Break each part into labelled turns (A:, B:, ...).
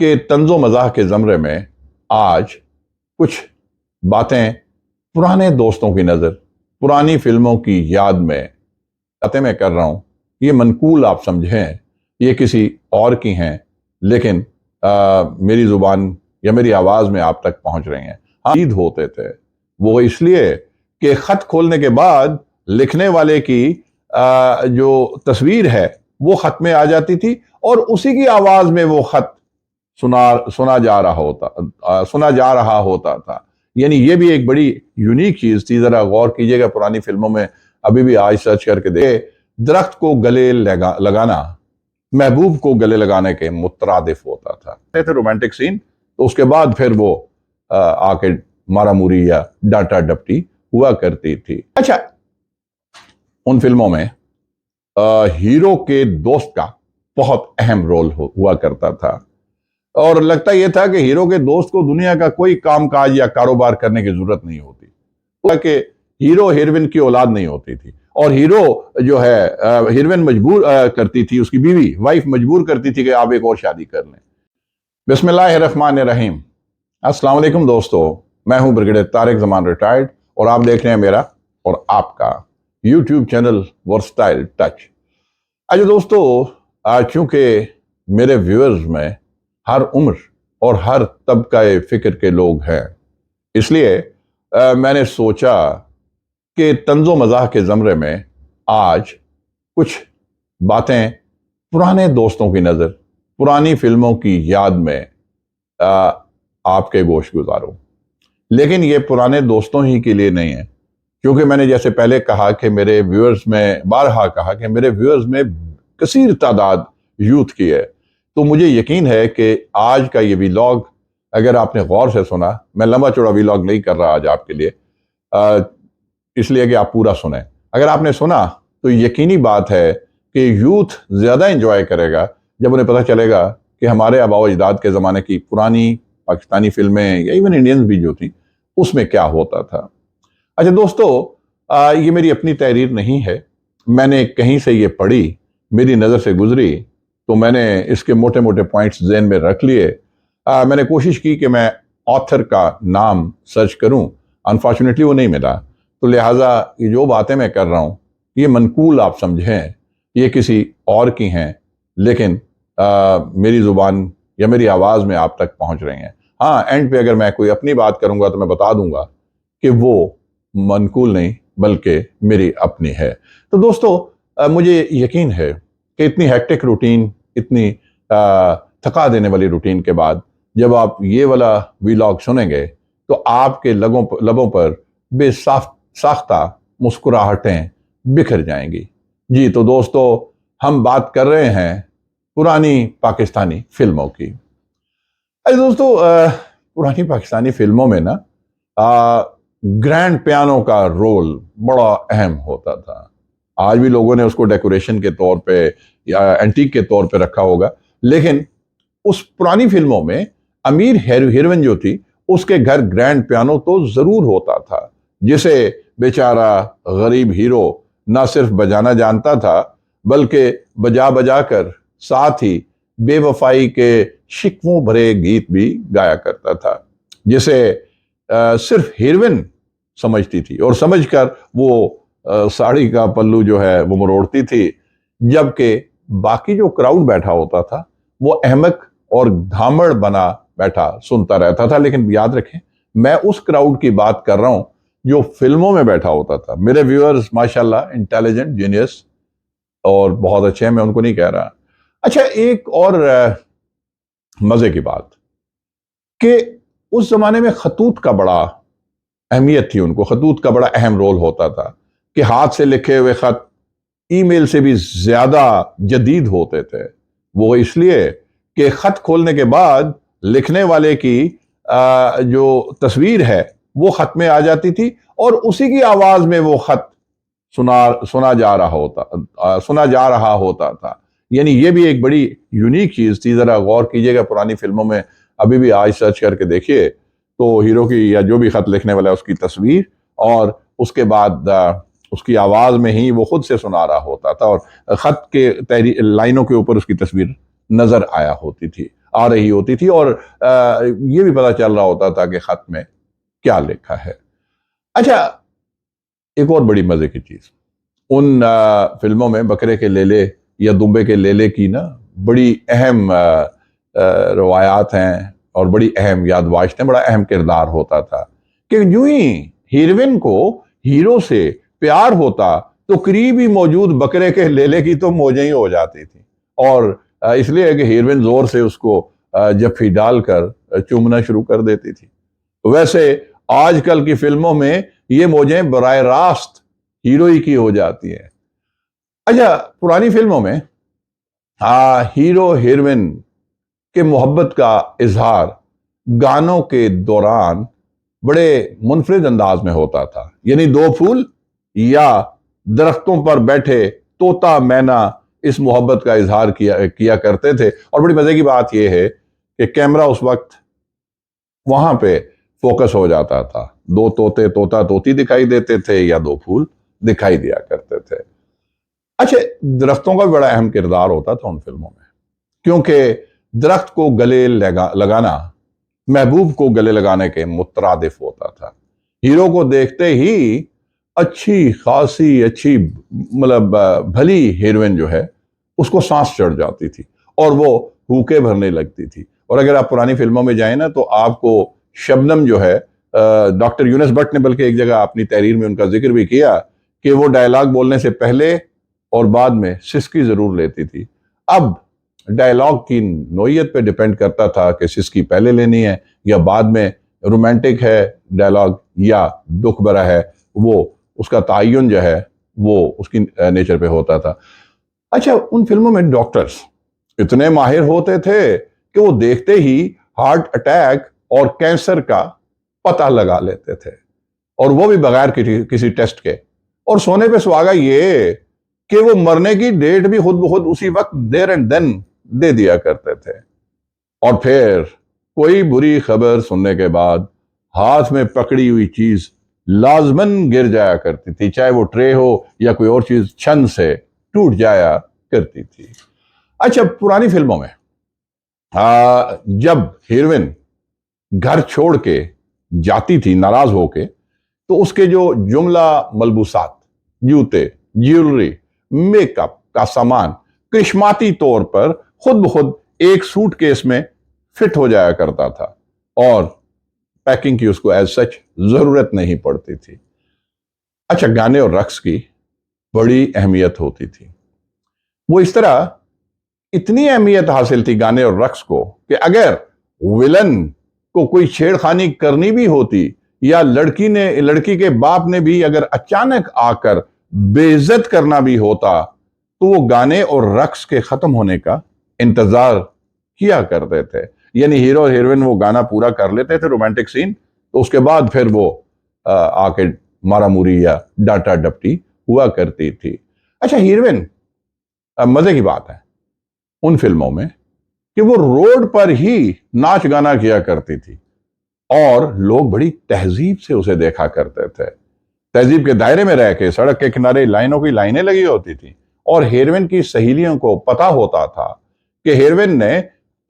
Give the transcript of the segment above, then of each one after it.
A: कि तंज़ो मज़ाह के ज़मरे में आज कुछ बातें पुराने दोस्तों की नज़र, पुरानी फिल्मों की याद में बातें मैं कर रहा हूँ। ये मनकूल आप समझें, ये किसी और की हैं, लेकिन मेरी ज़ुबान या मेरी आवाज़ में आप तक पहुँच रही हैं। ईद होते थे वो इसलिए कि ख़त खोलने के बाद लिखने वाले की जो तस्वीर है वो ख़त में आ जाती थी और उसी की आवाज़ में वो ख़त सुना जा रहा होता था। यानी ये भी एक बड़ी यूनिक चीज थी। जरा गौर कीजिएगा, पुरानी फिल्मों में अभी भी आज सर्च करके देखे, दरख्त को गले लगाना महबूब को गले लगाने के मुतरादिफ होता था। थे रोमांटिक सीन, तो उसके बाद फिर वो आके मारामुरी या डांटा डपटी हुआ करती थी। अच्छा, उन फिल्मों में हीरो के दोस्त का बहुत अहम रोल हुआ करता था और लगता यह था कि हीरो के दोस्त को दुनिया का कोई कामकाज या कारोबार करने की जरूरत नहीं होती, कि हीरो हीरोइन की औलाद नहीं होती थी और हीरो जो है हीरोइन मजबूर करती थी, उसकी बीवी वाइफ मजबूर करती थी कि आप एक और शादी कर लें। बिस्मिल्लाहिर्रहमानिर्रहीम। अस्सलाम वालेकुम दोस्तों, मैं हूं ब्रिगेडियर तारिक जमान रिटायर्ड और आप देख रहे हैं मेरा और आपका यूट्यूब चैनल वर्सटाइल टच। अच्छा दोस्तों, चूंकि मेरे व्यूअर्स में हर उम्र और हर तबका फिक्र के लोग हैं, इसलिए मैंने सोचा कि तंज़ो मज़ाह के ज़मरे में आज कुछ बातें पुराने दोस्तों की नज़र, पुरानी फिल्मों की याद में आपके गोश गुजारूं। लेकिन ये पुराने दोस्तों ही के लिए नहीं है, क्योंकि मैंने जैसे पहले कहा कि मेरे व्यूअर्स में, बारहा कहा कि मेरे व्यूअर्स में कसीर तादाद यूथ की है। तो मुझे यकीन है कि आज का ये वीलॉग अगर आपने गौर से सुना, मैं लंबा चौड़ा वीलॉग नहीं कर रहा आज आपके लिए, इसलिए कि आप पूरा सुने। अगर आपने सुना तो यकीनी बात है कि यूथ ज़्यादा इंजॉय करेगा जब उन्हें पता चलेगा कि हमारे आबा अजदाद के ज़माने की पुरानी पाकिस्तानी फिल्में या इवन इंडियंस भी जो थी उसमें क्या होता था। अच्छा दोस्तों, ये मेरी अपनी तहरीर नहीं है, मैंने कहीं से ये पढ़ी, मेरी नज़र से गुजरी, तो मैंने इसके मोटे मोटे पॉइंट्स ज़हन में रख लिए। मैंने कोशिश की कि मैं ऑथर का नाम सर्च करूं, अनफॉर्चुनेटली वो नहीं मिला, तो लिहाजा ये जो बातें मैं कर रहा हूं ये मनकूल आप समझें, ये किसी और की हैं, लेकिन मेरी ज़ुबान या मेरी आवाज़ में आप तक पहुंच रही हैं। हाँ, एंड पे अगर मैं कोई अपनी बात करूंगा तो मैं बता दूंगा कि वो मनकूल नहीं बल्कि मेरी अपनी है। तो दोस्तों, मुझे यकीन है कि इतनी हेक्टिक रूटीन, इतनी थका देने वाली रूटीन के बाद जब आप ये वाला वीलॉग सुनेंगे तो आपके लबों पर बेसाख्ता मुस्कुराहटें बिखर जाएंगी। जी तो दोस्तों, हम बात कर रहे हैं पुरानी पाकिस्तानी फिल्मों की। अरे दोस्तों, पुरानी पाकिस्तानी फिल्मों में ना ग्रैंड पियानो का रोल बड़ा अहम होता था। आज भी लोगों ने उसको डेकोरेशन के तौर पे या एंटीक के तौर पे रखा होगा, लेकिन उस पुरानी फिल्मों में अमीर हीरोइन जो थी उसके घर ग्रैंड पियानो तो जरूर होता था, जिसे बेचारा गरीब हीरो ना सिर्फ बजाना जानता था बल्कि बजा बजा कर साथ ही बेवफाई के शिकवों भरे गीत भी गाया करता था, जिसे सिर्फ हीरोइन समझती थी और समझकर वो साड़ी का पल्लू जो है वो मरोड़ती थी, जबकि बाकी जो क्राउड बैठा होता था वो अहमक और धामड़ बना बैठा सुनता रहता था। लेकिन याद रखें, मैं उस क्राउड की बात कर रहा हूं जो फिल्मों में बैठा होता था। मेरे व्यूअर्स माशाल्लाह इंटेलिजेंट, जीनियस और बहुत अच्छे हैं, मैं उनको नहीं कह रहा। अच्छा, एक और मजे की बात कि उस जमाने में खतूत का बड़ा अहमियत थी, उनको खतूत का बड़ा अहम रोल होता था कि हाथ से लिखे हुए खत ईमेल से भी ज्यादा जदीद होते थे। वो इसलिए कि खत खोलने के बाद लिखने वाले की जो तस्वीर है वो खत में आ जाती थी और उसी की आवाज में वो खत सुना जा रहा होता था। यानी ये भी एक बड़ी यूनिक चीज थी। जरा गौर कीजिएगा, पुरानी फिल्मों में अभी भी आज सर्च करके देखिए तो हीरो की या जो भी खत लिखने वाला है उसकी तस्वीर और उसके बाद उसकी आवाज में ही वो खुद से सुना रहा होता था और खत के लाइनों के ऊपर उसकी तस्वीर नजर आया होती थी। आ रही होती थी और ये भी पता चल रहा होता था कि खत में क्या लिखा है। अच्छा, एक और बड़ी मजे की चीज, उन फिल्मों में बकरे के लेले या दुम्बे के लेले की ना बड़ी अहम रवायात हैं और बड़ी अहम यादवाश्त हैं, बड़ा अहम किरदार होता था कि यूं ही हीरोइन को हीरो से प्यार होता तो करीब ही मौजूद बकरे के लेले की तो मौजें ही हो जाती थी, और इसलिए कि हीरोइन जोर से उसको जफ्फी डालकर चूमना शुरू कर देती थी। वैसे आजकल की फिल्मों में ये मौजें बराह रास्त हीरो ही की हो जाती है। अच्छा, पुरानी फिल्मों में हीरो हीरोइन के मोहब्बत का इजहार गानों के दौरान बड़े मुनफरिद अंदाज में होता था, यानी दो फूल या दरख्तों पर बैठे तोता मैना इस मोहब्बत का इजहार किया करते थे। और बड़ी मजे की बात यह है कि कैमरा उस वक्त वहां पे फोकस हो जाता था, दो तोते तोता तोती दिखाई देते थे या दो फूल दिखाई दिया करते थे। अच्छा, दरख्तों का भी बड़ा अहम किरदार होता था उन फिल्मों में, क्योंकि दरख्त को गले लगाना महबूब को गले लगाने के मुतरादिफ होता था। हीरो को देखते ही अच्छी खासी अच्छी मतलब भली हीरोइन जो है उसको सांस चढ़ जाती थी और वो हुके भरने लगती थी। और अगर आप पुरानी फिल्मों में जाएं ना तो आपको शबनम जो है, डॉक्टर यूनुस भट्ट ने बल्कि एक जगह अपनी तहरीर में उनका जिक्र भी किया कि वो डायलॉग बोलने से पहले और बाद में सिसकी जरूर लेती थी। अब डायलॉग की नोयत पे डिपेंड करता था कि सिसकी पहले लेनी है या बाद में, रोमांटिक है डायलॉग या दुख भरा है, वो उसका तायुन जो है वो उसकी नेचर पे होता था। अच्छा, उन फिल्मों में डॉक्टर्स इतने माहिर होते थे कि वो देखते ही हार्ट अटैक और कैंसर का पता लगा लेते थे, और वो भी बगैर किसी टेस्ट के। और सोने पे सुहागा ये कि वो मरने की डेट भी खुद ब खुद उसी वक्त देयर एंड देन दे दिया करते थे। और फिर कोई बुरी खबर सुनने के बाद हाथ में पकड़ी हुई चीज लाजमन गिर जाया करती थी, चाहे वो ट्रे हो या कोई और चीज छन से टूट जाया करती थी। अच्छा, पुरानी फिल्मों में जब हीरोइन घर छोड़ के जाती थी नाराज होके, तो उसके जो जुमला मलबूसात, जूते, ज्वेलरी, मेकअप का सामान करिश्माती तौर पर खुद ब खुद एक सूटकेस में फिट हो जाया करता था और पैकिंग की उसको एज सच जरूरत नहीं पड़ती थी। अच्छा, गाने और रक्स की बड़ी अहमियत होती थी। वो इस तरह इतनी अहमियत हासिल थी गाने और रक्स को कि अगर विलन को कोई छेड़खानी करनी भी होती या लड़की के बाप ने भी अगर अचानक आकर बेइज्जत करना भी होता तो वो गाने और रक्स के खत्म होने का इंतजार किया करते थे। यानी हीरो और हीरोइन वो गाना पूरा कर लेते थे, रोमांटिक सीन, तो उसके बाद फिर वो आके मारामुरी या डांटा डपटी हुआ करती थी। अच्छा, हीरोइन, मजे की बात है उन फिल्मों में कि वो रोड पर ही नाच गाना किया करती थी और लोग बड़ी तहजीब से उसे देखा करते थे। तहजीब के दायरे में रह के सड़क के किनारे लाइनों की लाइनें लगी होती थी और हीरोइन की सहेलियों को पता होता था कि हीरोइन ने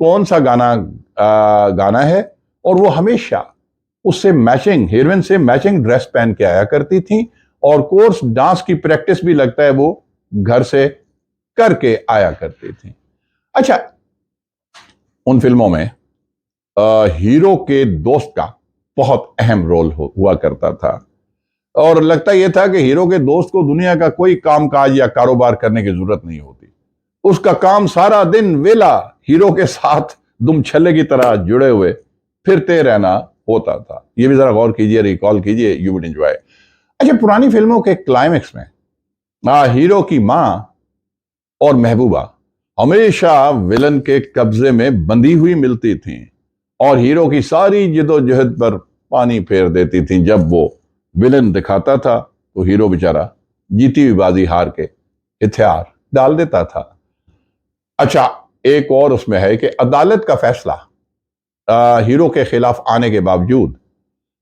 A: कौन सा गाना गाना है, और वो हमेशा उससे मैचिंग, हीरोइन से मैचिंग ड्रेस पहन के आया करती थी। और कोर्स डांस की प्रैक्टिस भी लगता है वो घर से करके आया करती थी। अच्छा, उन फिल्मों में हीरो के दोस्त का बहुत अहम रोल हुआ करता था और लगता यह था कि हीरो के दोस्त को दुनिया का कोई कामकाज या कारोबार करने की जरूरत नहीं होती। उसका काम सारा दिन वेला हीरो के साथ दुम छल्ले की तरह जुड़े हुए फिरते रहना होता था। यह भी जरा गौर कीजिए, रिकॉल कीजिए, यू वुड एंजॉय। अच्छा, पुरानी फिल्मों के क्लाइमेक्स में हीरो की मां और महबूबा हमेशा विलन के कब्जे में बंधी हुई मिलती थीं और हीरो की सारी जिदोजहद पर पानी फेर देती थीं। जब वो विलन दिखाता था तो हीरो बेचारा जीती हुई बाजी हार के हथियार डाल देता था। अच्छा, एक और उसमें है कि अदालत का फैसला हीरो के खिलाफ आने के बावजूद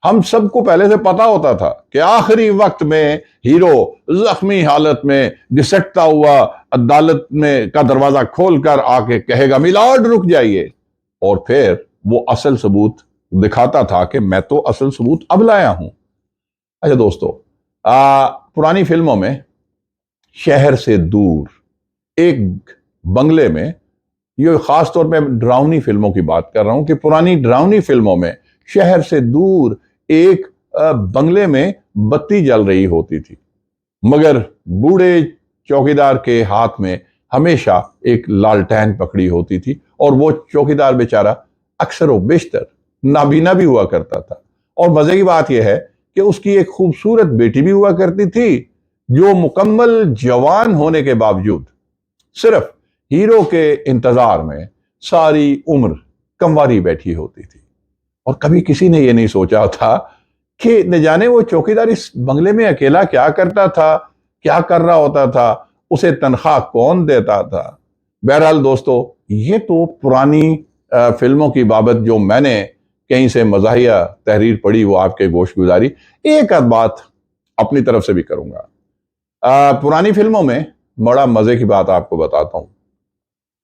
A: हम सबको पहले से पता होता था कि आखिरी वक्त में हीरो जख्मी हालत में घिसटता हुआ अदालत में का दरवाजा खोलकर आके कहेगा, मिलॉर्ड रुक जाइए। और फिर वो असल सबूत दिखाता था कि मैं तो असल सबूत अब लाया हूं। अच्छा दोस्तों, पुरानी फिल्मों में शहर से दूर एक बंगले में, ये खास तौर पे डरावनी फिल्मों की बात कर रहा हूं कि पुरानी डरावनी फिल्मों में शहर से दूर एक बंगले में बत्ती जल रही होती थी, मगर बूढ़े चौकीदार के हाथ में हमेशा एक लालटेन पकड़ी होती थी और वो चौकीदार बेचारा अक्सर व बेशतर नाबीना भी हुआ करता था। और मजे की बात यह है कि उसकी एक खूबसूरत बेटी भी हुआ करती थी जो मुकम्मल जवान होने के बावजूद सिर्फ हीरो के इंतजार में सारी उम्र कंवारी बैठी होती थी। और कभी किसी ने यह नहीं सोचा था कि न जाने वो चौकीदार इस बंगले में अकेला क्या करता था, क्या कर रहा होता था, उसे तनख्वाह कौन देता था। बहरहाल दोस्तों, ये तो पुरानी फिल्मों की बाबत जो मैंने कहीं से मज़ाहिया तहरीर पढ़ी वो आपके गोश गुजारी। एक आध बात अपनी तरफ से भी करूंगा। पुरानी फिल्मों में बड़ा मजे की बात आपको बताता हूं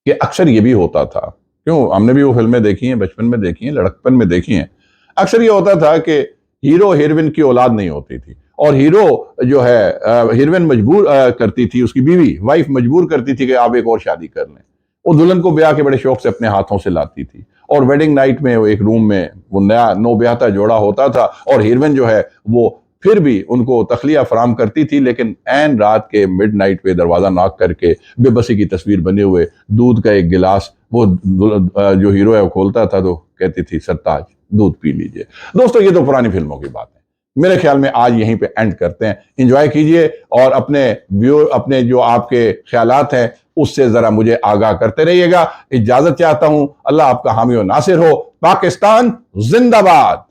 A: कि अक्सर ये भी होता था, क्यों, हमने भी वो फिल्में देखी हैं, बचपन में देखी हैं, लड़कपन में देखी हैं। अक्सर ये होता था कि हीरो हीरोइन की औलाद नहीं होती थी और हीरो जो है हीरोइन मजबूर करती थी, उसकी बीवी वाइफ मजबूर करती थी कि आप एक और शादी कर लें। वो दुल्हन को ब्याह के बड़े शौक से अपने हाथों से लाती थी और वेडिंग नाइट में वो एक रूम में वो नया नो ब्याहता जोड़ा होता था और हीरोइन जो है वो फिर भी उनको तखलिया फराम करती थी, लेकिन ऐन रात के मिड नाइट पे दरवाजा नॉक करके बेबसी की तस्वीर बने हुए दूध का एक गिलास वो जो हीरो है वो खोलता था तो कहती थी सरताज दूध पी लीजिए। दोस्तों, ये तो पुरानी फिल्मों की बात है। मेरे ख्याल में आज यहीं पे एंड करते हैं। एंजॉय कीजिए और अपने जो आपके ख्यालात हैं उससे जरा मुझे आगाह करते रहिएगा। इजाजत चाहता हूं। अल्लाह आपका हामी और नासिर हो। पाकिस्तान जिंदाबाद।